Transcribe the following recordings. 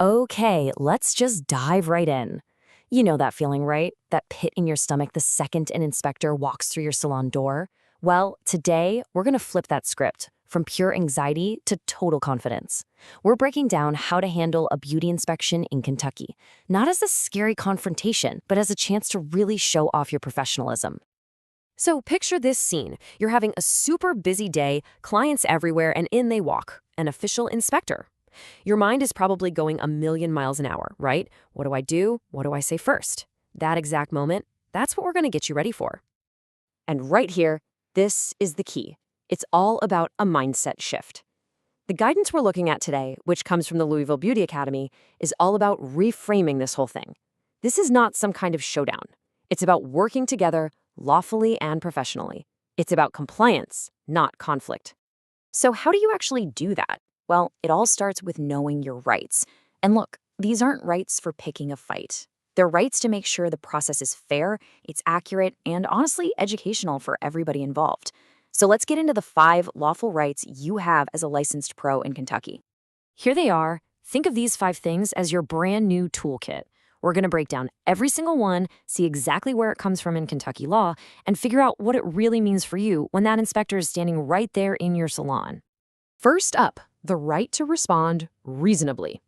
Okay, let's just dive right in. You know that feeling, right? That pit in your stomach the second an inspector walks through your salon door? Well, today we're going to flip that script from pure anxiety to total confidence. We're breaking down how to handle a beauty inspection in Kentucky, not as a scary confrontation, but as a chance to really show off your professionalism. So picture this scene. You're having a super busy day, clients everywhere, and in they walk, an official inspector. Your mind is probably going a million miles an hour, right? What do I do? What do I say first? That exact moment, that's what we're going to get you ready for. And right here, this is the key. It's all about a mindset shift. The guidance we're looking at today, which comes from the Louisville Beauty Academy, is all about reframing this whole thing. This is not some kind of showdown. It's about working together lawfully and professionally. It's about compliance, not conflict. So how do you actually do that? Well, it all starts with knowing your rights. And look, these aren't rights for picking a fight. They're rights to make sure the process is fair, it's accurate, and honestly educational for everybody involved. So let's get into the 5 lawful rights you have as a licensed pro in Kentucky. Here they are. Think of these 5 things as your brand new toolkit. We're going to break down every single one, see exactly where it comes from in Kentucky law, and figure out what it really means for you when that inspector is standing right there in your salon. First up, the right to respond reasonably.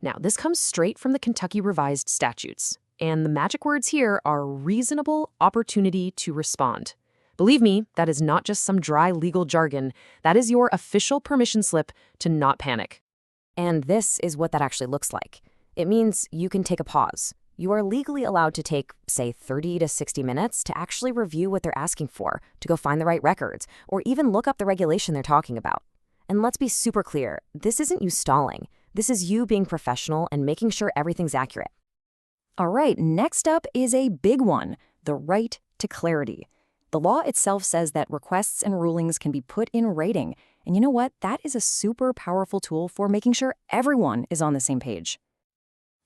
Now, this comes straight from the Kentucky Revised Statutes, and the magic words here are reasonable opportunity to respond. Believe me, that is not just some dry legal jargon. That is your official permission slip to not panic. And this is what that actually looks like. It means you can take a pause. You are legally allowed to take, say, 30 to 60 minutes to actually review what they're asking for, to go find the right records, or even look up the regulation they're talking about. And let's be super clear, this isn't you stalling. This is you being professional and making sure everything's accurate. All right, next up is a big one, the right to clarity. The law itself says that requests and rulings can be put in writing. And you know what? That is a super powerful tool for making sure everyone is on the same page.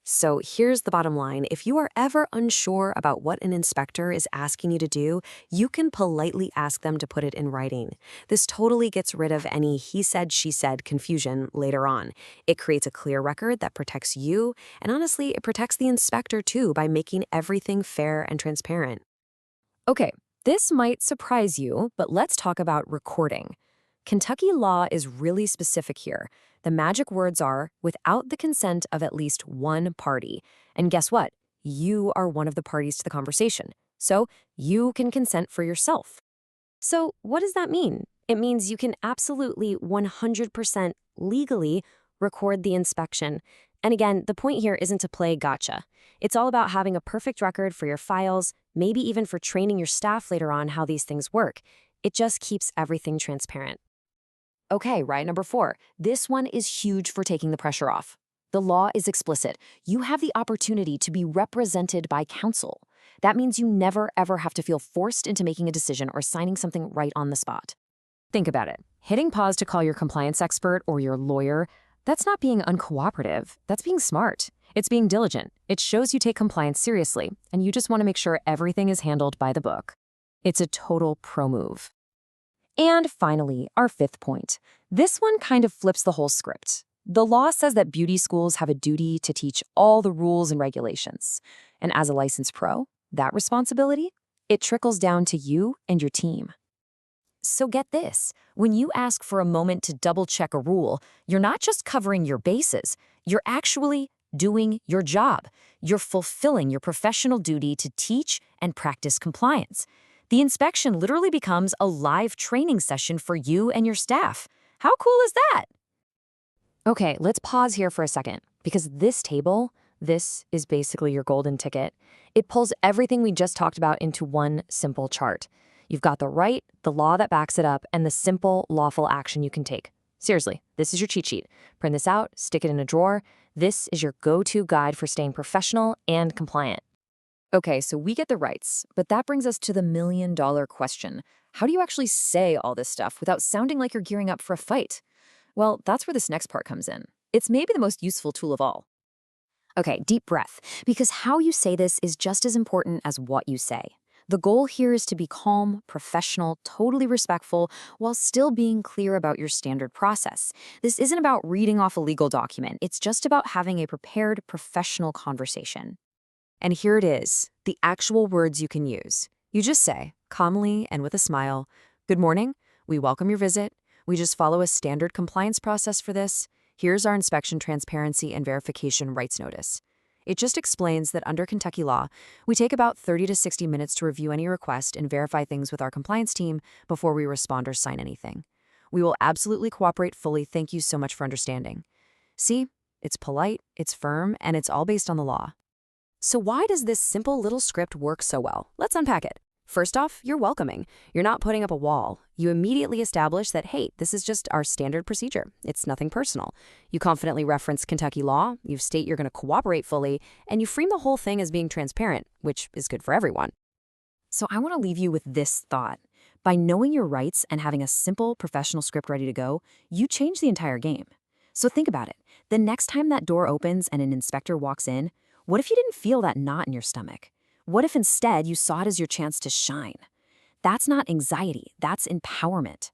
So here's the bottom line. If you are ever unsure about what an inspector is asking you to do, you can politely ask them to put it in writing. This totally gets rid of any he said, she said confusion later on. It creates a clear record that protects you, and honestly, it protects the inspector too by making everything fair and transparent. Okay, this might surprise you, but let's talk about recording. Kentucky law is really specific here. The magic words are, without the consent of at least one party. And guess what? You are one of the parties to the conversation. So you can consent for yourself. So what does that mean? It means you can absolutely 100% legally record the inspection. And again, the point here isn't to play gotcha. It's all about having a perfect record for your files, maybe even for training your staff later on how these things work. It just keeps everything transparent. Okay, right, number 4. This one is huge for taking the pressure off. The law is explicit. You have the opportunity to be represented by counsel. That means you never, ever have to feel forced into making a decision or signing something right on the spot. Think about it. Hitting pause to call your compliance expert or your lawyer, that's not being uncooperative. That's being smart. It's being diligent. It shows you take compliance seriously, and you just want to make sure everything is handled by the book. It's a total pro move. And finally, our 5th point. This one kind of flips the whole script. The law says that beauty schools have a duty to teach all the rules and regulations. And as a licensed pro, that responsibility, it trickles down to you and your team. So get this, when you ask for a moment to double-check a rule, you're not just covering your bases, you're actually doing your job. You're fulfilling your professional duty to teach and practice compliance. The inspection literally becomes a live training session for you and your staff. How cool is that? Okay, let's pause here for a second, because this table, this is basically your golden ticket. It pulls everything we just talked about into one simple chart. You've got the right, the law that backs it up, and the simple, lawful action you can take. Seriously, this is your cheat sheet. Print this out, stick it in a drawer. This is your go-to guide for staying professional and compliant. Okay, so we get the rights, but that brings us to the million-dollar question. How do you actually say all this stuff without sounding like you're gearing up for a fight? Well, that's where this next part comes in. It's maybe the most useful tool of all. Okay, deep breath, because how you say this is just as important as what you say. The goal here is to be calm, professional, totally respectful, while still being clear about your standard process. This isn't about reading off a legal document, it's just about having a prepared, professional conversation. And here it is, the actual words you can use. You just say, calmly and with a smile, "Good morning, we welcome your visit. We just follow a standard compliance process for this. Here's our inspection transparency and verification rights notice." It just explains that under Kentucky law, we take about 30 to 60 minutes to review any request and verify things with our compliance team before we respond or sign anything. We will absolutely cooperate fully. Thank you so much for understanding. See, it's polite, it's firm, and it's all based on the law. So why does this simple little script work so well? Let's unpack it. First off, you're welcoming. You're not putting up a wall. You immediately establish that, hey, this is just our standard procedure. It's nothing personal. You confidently reference Kentucky law, you state you're going to cooperate fully, and you frame the whole thing as being transparent, which is good for everyone. So I want to leave you with this thought. By knowing your rights and having a simple professional script ready to go, you change the entire game. So think about it. The next time that door opens and an inspector walks in, what if you didn't feel that knot in your stomach? What if instead you saw it as your chance to shine? That's not anxiety, that's empowerment.